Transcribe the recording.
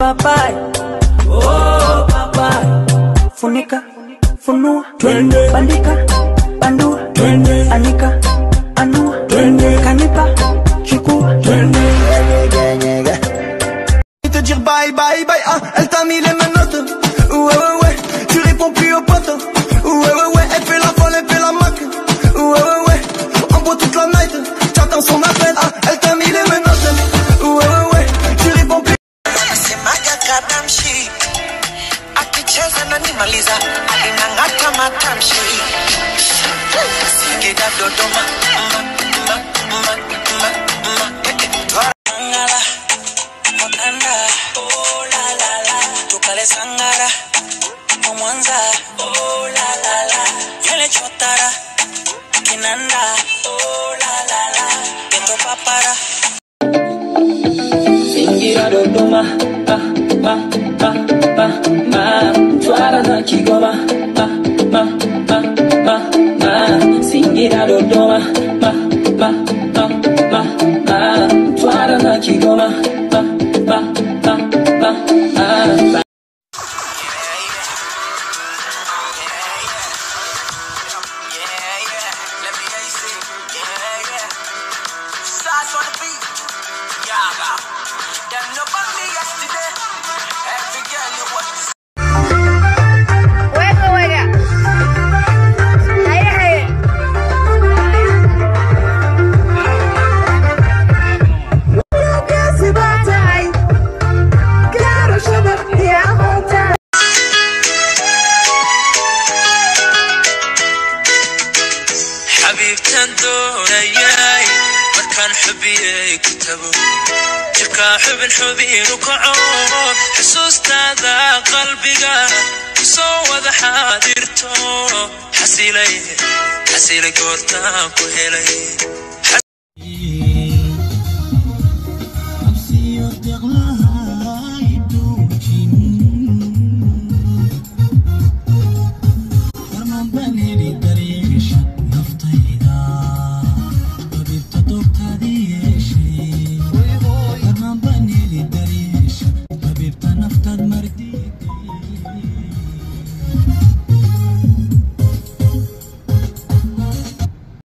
Papai, oh papai, funika, funua, bandika, bandua, anika, anua, kanipa, chukua. Te dire bye bye bye, ah, elle t'a mis les menottes. Ouais ouais ouais, tu réponds plus aux potes. Ouais ouais ouais, elle fait la folle, elle fait la mac. Ouais ouais ouais, on boit toute la night. J'attends son appel, ah, elle t'a mis les menottes. Ouais ouais ouais, tu réponds plus. Semaga kadamshi, akicheza na nimaliza, alinangata matamshi. Singida Dodoma, Angala, Wakanda, oh la la la, tukale Sangara, Mwanza, oh la la la, yale Chotara, Kinanda, oh la la la, Geto Papara. Singida Dodoma, Twara na Kigoma, Singida Dodoma, Twara na Kigoma, حبي ركعوا حسوس هذا قلبي صوّد حاضرته حسيلي قرتك وهلي